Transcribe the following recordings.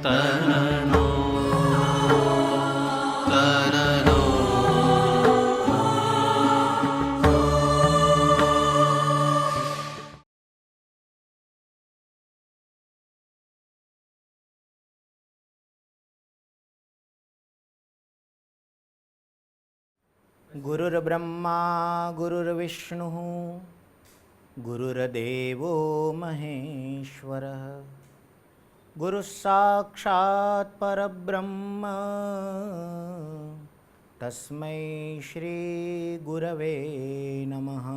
तरनो तरनो गुरुर्ब्रह्मा गुरुर्विष्णुः गुरुर्देवो महेश्वरः गुरुः साक्षात् परब्रह्म तस्मै श्री गुरवे नमः।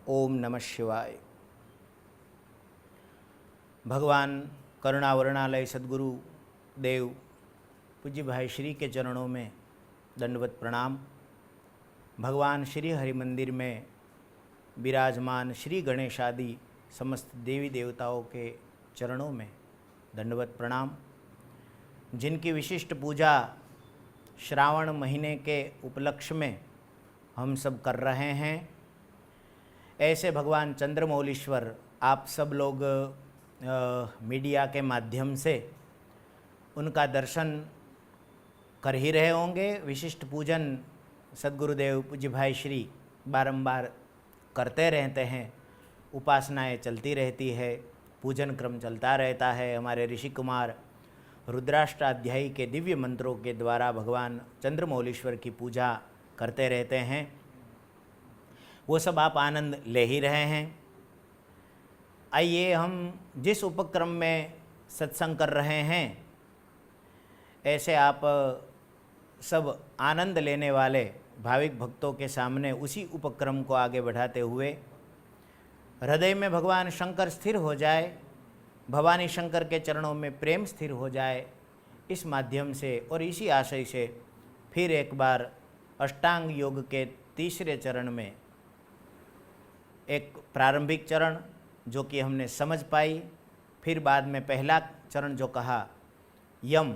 ओम नमः शिवाय। भगवान करुणावरणालय सद्गुरु देव पूज्य भाई श्री के चरणों में दंडवत प्रणाम। भगवान श्री हरि मंदिर में विराजमान श्री गणेश आदि समस्त देवी देवताओं के चरणों में दंडवत प्रणाम। जिनकी विशिष्ट पूजा श्रावण महीने के उपलक्ष्य में हम सब कर रहे हैं, ऐसे भगवान चंद्रमौलीश्वर आप सब लोग मीडिया के माध्यम से उनका दर्शन कर ही रहे होंगे। विशिष्ट पूजन सद्गुरुदेव पूज्य भाई श्री बारंबार करते रहते हैं, उपासनाएं चलती रहती है, पूजन क्रम चलता रहता है। हमारे ऋषि कुमार रुद्राष्टाध्यायी के दिव्य मंत्रों के द्वारा भगवान चंद्रमौलीश्वर की पूजा करते रहते हैं, वो सब आप आनंद ले ही रहे हैं। आइए हम जिस उपक्रम में सत्संग कर रहे हैं, ऐसे आप सब आनंद लेने वाले भाविक भक्तों के सामने उसी उपक्रम को आगे बढ़ाते हुए हृदय में भगवान शंकर स्थिर हो जाए, भवानी शंकर के चरणों में प्रेम स्थिर हो जाए, इस माध्यम से और इसी आशय से फिर एक बार अष्टांग योग के तीसरे चरण में एक प्रारंभिक चरण जो कि हमने समझ पाई, फिर बाद में पहला चरण जो कहा यम,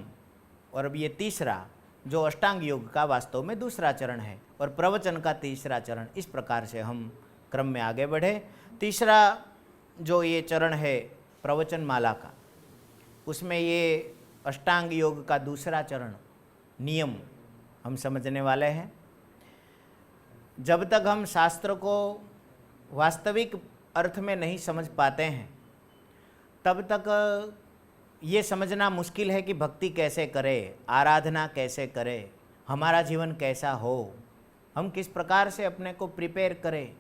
और अब ये तीसरा जो अष्टांग योग का वास्तव में दूसरा चरण है, और प्रवचन का तीसरा चरण। इस प्रकार से हम क्रम में आगे बढ़े। तीसरा जो ये चरण है प्रवचन माला का, उसमें ये अष्टांग योग का दूसरा चरण नियम हम समझने वाले हैं। जब तक हम शास्त्र को वास्तविक अर्थ में नहीं समझ पाते हैं, तब तक ये समझना मुश्किल है कि भक्ति कैसे करें, आराधना कैसे करें, हमारा जीवन कैसा हो, हम किस प्रकार से अपने को प्रिपेयर करें,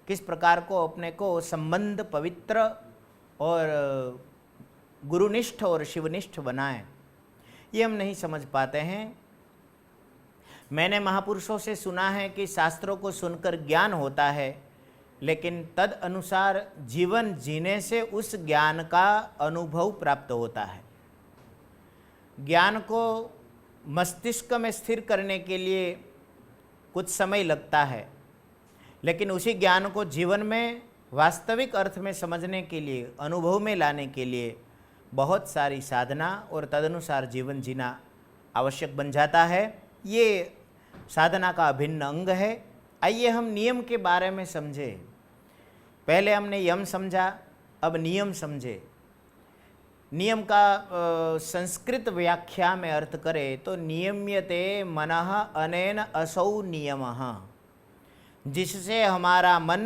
किस प्रकार को अपने को संबंध पवित्र और गुरुनिष्ठ और शिवनिष्ठ बनाएं, ये हम नहीं समझ पाते हैं। मैंने महापुरुषों से सुना है कि शास्त्रों को सुनकर ज्ञान होता है, लेकिन तद अनुसार जीवन जीने से उस ज्ञान का अनुभव प्राप्त होता है। ज्ञान को मस्तिष्क में स्थिर करने के लिए कुछ समय लगता है, लेकिन उसी ज्ञान को जीवन में वास्तविक अर्थ में समझने के लिए, अनुभव में लाने के लिए बहुत सारी साधना और तदनुसार जीवन जीना आवश्यक बन जाता है। ये साधना का अभिन्न अंग है। आइए हम नियम के बारे में समझें। पहले हमने यम समझा, अब नियम समझे। नियम का संस्कृत व्याख्या में अर्थ करें तो नियम्यते मनः अनेन असौ नियमः, जिससे हमारा मन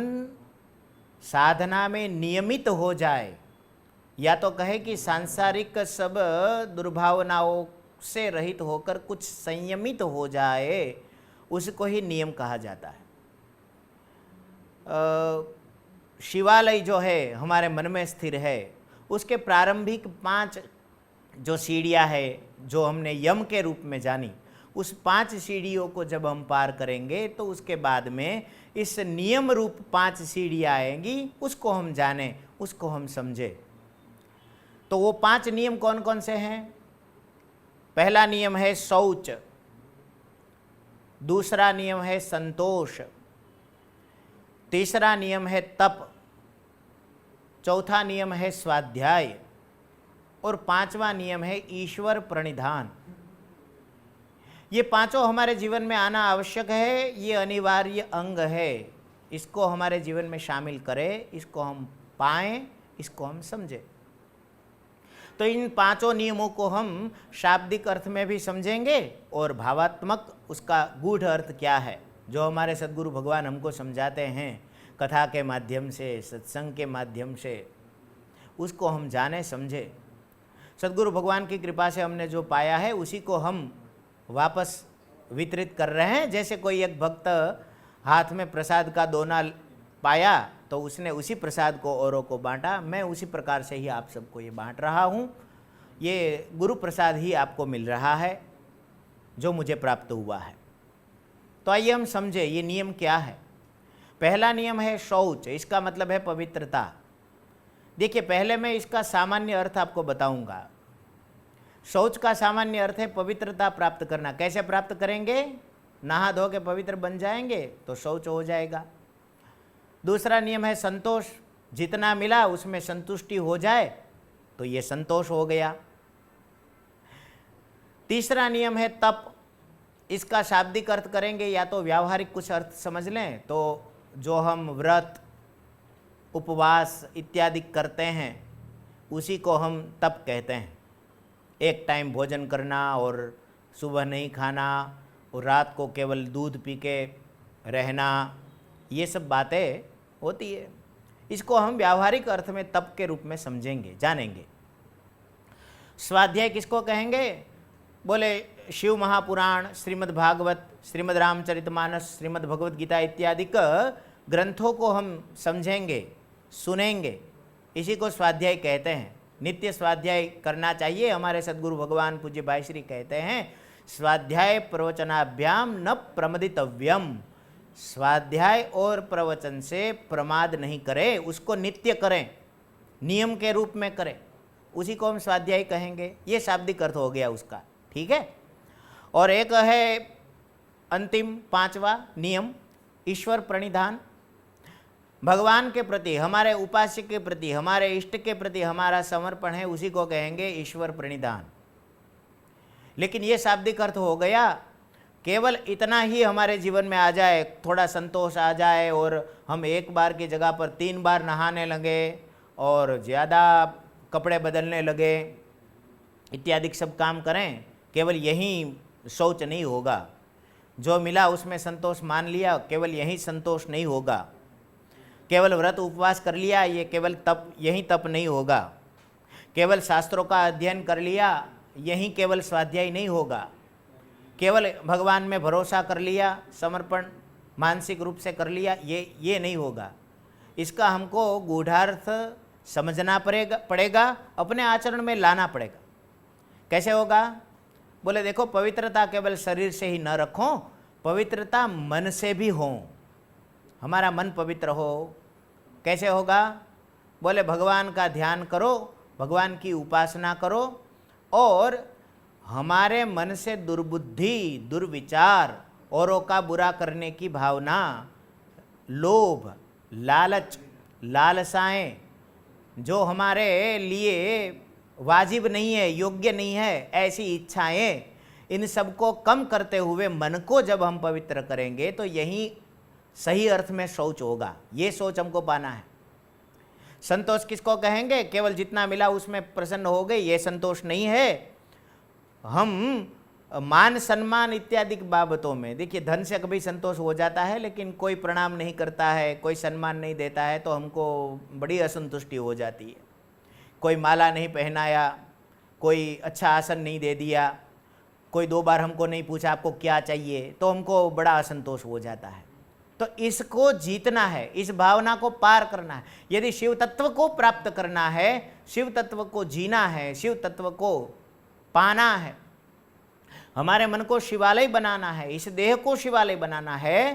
साधना में नियमित हो जाए, या तो कहे कि सांसारिक सब दुर्भावनाओं से रहित होकर कुछ संयमित हो जाए, उसको ही नियम कहा जाता है। शिवालय जो है हमारे मन में स्थिर है, उसके प्रारंभिक 5 जो सीढ़ियाँ है जो हमने यम के रूप में जानी, उस 5 सीढ़ियों को जब हम पार करेंगे तो उसके बाद में इस नियम रूप 5 सीढ़ियाँ आएंगी, उसको हम जाने, उसको हम समझे। तो वो 5 नियम कौन कौन से हैं? पहला नियम है शौच, दूसरा नियम है संतोष, तीसरा नियम है तप, चौथा नियम है स्वाध्याय, और 5वां नियम है ईश्वर प्रणिधान। ये पांचों हमारे जीवन में आना आवश्यक है, ये अनिवार्य अंग है। इसको हमारे जीवन में शामिल करें, इसको हम पाएं, इसको हम समझें। तो इन पांचों नियमों को हम शाब्दिक अर्थ में भी समझेंगे और भावात्मक उसका गूढ़ अर्थ क्या है जो हमारे सद्गुरु भगवान हमको समझाते हैं कथा के माध्यम से, सत्संग के माध्यम से, उसको हम जाने समझे। सद्गुरु भगवान की कृपा से हमने जो पाया है उसी को हम वापस वितरित कर रहे हैं। जैसे कोई एक भक्त हाथ में प्रसाद का दोना पाया तो उसने उसी प्रसाद को औरों को बांटा, मैं उसी प्रकार से ही आप सबको ये बांट रहा हूँ। ये गुरु प्रसाद ही आपको मिल रहा है जो मुझे प्राप्त हुआ है। तो आइए हम समझे ये नियम क्या है। पहला नियम है शौच, इसका मतलब है पवित्रता। देखिए पहले मैं इसका सामान्य अर्थ आपको बताऊंगा। शौच का सामान्य अर्थ है पवित्रता प्राप्त करना। कैसे प्राप्त करेंगे? नहा धो के पवित्र बन जाएंगे तो शौच हो जाएगा। दूसरा नियम है संतोष, जितना मिला उसमें संतुष्टि हो जाए तो ये संतोष हो गया। तीसरा नियम है तप, इसका शाब्दिक अर्थ करेंगे या तो व्यावहारिक कुछ अर्थ समझ लें तो जो हम व्रत, उपवास इत्यादि करते हैं उसी को हम तप कहते हैं। एक टाइम भोजन करना और सुबह नहीं खाना और रात को केवल दूध पी के रहना, ये सब बातें होती है। इसको हम व्यावहारिक अर्थ में तप के रूप में समझेंगे, जानेंगे। स्वाध्याय किसको कहेंगे? बोले शिव महापुराण, श्रीमद् भागवत, श्रीमद् रामचरितमानस, श्रीमद् भगवद गीता इत्यादि ग्रंथों को हम समझेंगे, सुनेंगे, इसी को स्वाध्याय कहते हैं। नित्य स्वाध्याय करना चाहिए। हमारे सद्गुरु भगवान पूज्य भाई श्री कहते हैं स्वाध्याय प्रवचनाभ्याम न प्रमदितव्यम। स्वाध्याय और प्रवचन से प्रमाद नहीं करें, उसको नित्य करें, नियम के रूप में करें, उसी को हम स्वाध्याय कहेंगे। ये शाब्दिक अर्थ हो गया उसका, ठीक है। और एक है अंतिम पांचवा नियम, ईश्वर प्रणिधान। भगवान के प्रति, हमारे उपास्य के प्रति, हमारे इष्ट के प्रति हमारा समर्पण है, उसी को कहेंगे ईश्वर प्रणिधान। लेकिन ये शाब्दिक अर्थ हो गया, केवल इतना ही हमारे जीवन में आ जाए, थोड़ा संतोष आ जाए और हम एक बार की जगह पर 3 बार नहाने लगे और ज़्यादा कपड़े बदलने लगे इत्यादि सब काम करें, केवल यही शौच नहीं होगा। जो मिला उसमें संतोष मान लिया, केवल यही संतोष नहीं होगा। केवल व्रत उपवास कर लिया, ये केवल तप, यही तप नहीं होगा। केवल शास्त्रों का अध्ययन कर लिया, यही केवल स्वाध्याय नहीं होगा। केवल भगवान में भरोसा कर लिया, समर्पण मानसिक रूप से कर लिया, ये नहीं होगा। इसका हमको गूढ़ार्थ समझना पड़ेगा, अपने आचरण में लाना पड़ेगा। कैसे होगा? बोले देखो, पवित्रता केवल शरीर से ही न रखो, पवित्रता मन से भी हो, हमारा मन पवित्र हो। कैसे होगा? बोले भगवान का ध्यान करो, भगवान की उपासना करो और हमारे मन से दुर्बुद्धि, दुर्विचार, औरों का बुरा करने की भावना, लोभ, लालच, लालसाएं जो हमारे लिए वाजिब नहीं है, योग्य नहीं है, ऐसी इच्छाएं, इन सबको कम करते हुए मन को जब हम पवित्र करेंगे तो यही सही अर्थ में शौच होगा। ये सोच हमको पाना है। संतोष किसको कहेंगे? केवल जितना मिला उसमें प्रसन्न हो गए, ये संतोष नहीं है। हम मान सम्मान इत्यादि बाबतों में, देखिए धन से कभी संतोष हो जाता है, लेकिन कोई प्रणाम नहीं करता है, कोई सम्मान नहीं देता है तो हमको बड़ी असंतुष्टि हो जाती है। कोई माला नहीं पहनाया, कोई अच्छा आसन नहीं दे दिया, कोई 2 बार हमको नहीं पूछा आपको क्या चाहिए, तो हमको बड़ा असंतोष हो जाता है। तो इसको जीतना है, इस भावना को पार करना है। यदि शिव तत्व को प्राप्त करना है, शिव तत्व को जीना है, शिव तत्व को पाना है, हमारे मन को शिवालय बनाना है, इस देह को शिवालय बनाना है,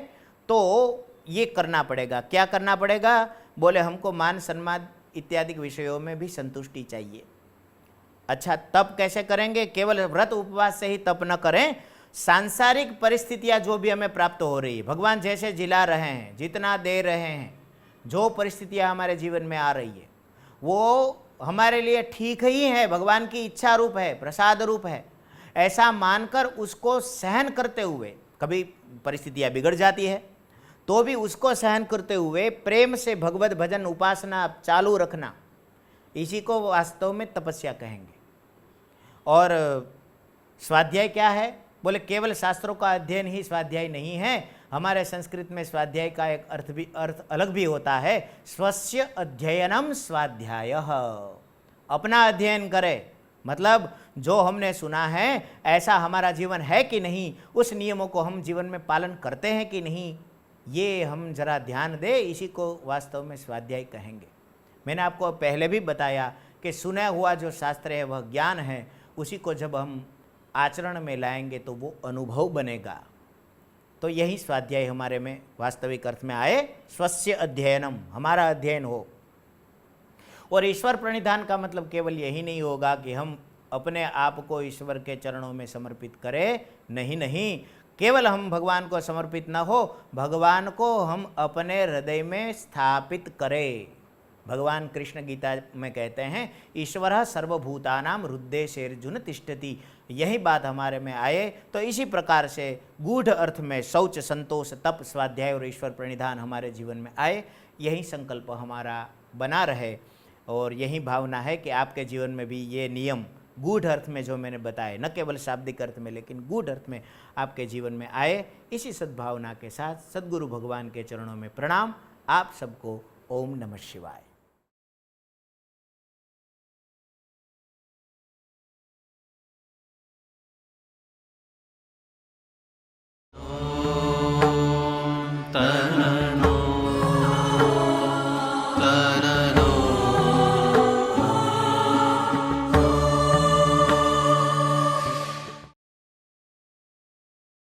तो ये करना पड़ेगा। क्या करना पड़ेगा? बोले हमको मान सम्मान इत्यादि विषयों में भी संतुष्टि चाहिए। अच्छा, तप कैसे करेंगे? केवल व्रत उपवास से ही तप न करें, सांसारिक परिस्थितियां जो भी हमें प्राप्त हो रही है, भगवान जैसे जिला रहे हैं, जितना दे रहे हैं, जो परिस्थितियां हमारे जीवन में आ रही है, वो हमारे लिए ठीक ही है, भगवान की इच्छा रूप है, प्रसाद रूप है, ऐसा मानकर उसको सहन करते हुए, कभी परिस्थितियां बिगड़ जाती है तो भी उसको सहन करते हुए प्रेम से भगवत भजन उपासना चालू रखना, इसी को वास्तव में तपस्या कहेंगे। और स्वाध्याय क्या है? बोले केवल शास्त्रों का अध्ययन ही स्वाध्याय नहीं है। हमारे संस्कृत में स्वाध्याय का एक अर्थ अलग भी होता है। स्वस्य अध्ययनम स्वाध्यायः, अपना अध्ययन करे, मतलब जो हमने सुना है ऐसा हमारा जीवन है कि नहीं, उस नियमों को हम जीवन में पालन करते हैं कि नहीं, ये हम जरा ध्यान दें। इसी को वास्तव में स्वाध्याय कहेंगे। मैंने आपको पहले भी बताया कि सुना हुआ जो शास्त्र है वह ज्ञान है, उसी को जब हम आचरण में लाएंगे तो वो अनुभव बनेगा। तो यही स्वाध्याय हमारे में वास्तविक अर्थ में आए, स्वस्य अध्ययनम, हमारा अध्ययन हो। और ईश्वर प्रणिधान का मतलब केवल यही नहीं होगा कि हम अपने आप को ईश्वर के चरणों में समर्पित करें, नहीं, केवल हम भगवान को समर्पित न हो, भगवान को हम अपने हृदय में स्थापित करें। भगवान कृष्ण गीता में कहते हैं, ईश्वर सर्वभूतानां हृदयेर्जुन तिष्ठति। यही बात हमारे में आए तो इसी प्रकार से गूढ़ अर्थ में शौच, संतोष, तप, स्वाध्याय और ईश्वर प्रणिधान हमारे जीवन में आए, यही संकल्प हमारा बना रहे। और यही भावना है कि आपके जीवन में भी ये नियम गूढ़ अर्थ में जो मैंने बताए, न केवल शाब्दिक अर्थ में लेकिन गूढ़ अर्थ में आपके जीवन में आए। इसी सद्भावना के साथ सद्गुरु भगवान के चरणों में प्रणाम। आप सबको ओम नमः शिवाय। तत्सत्।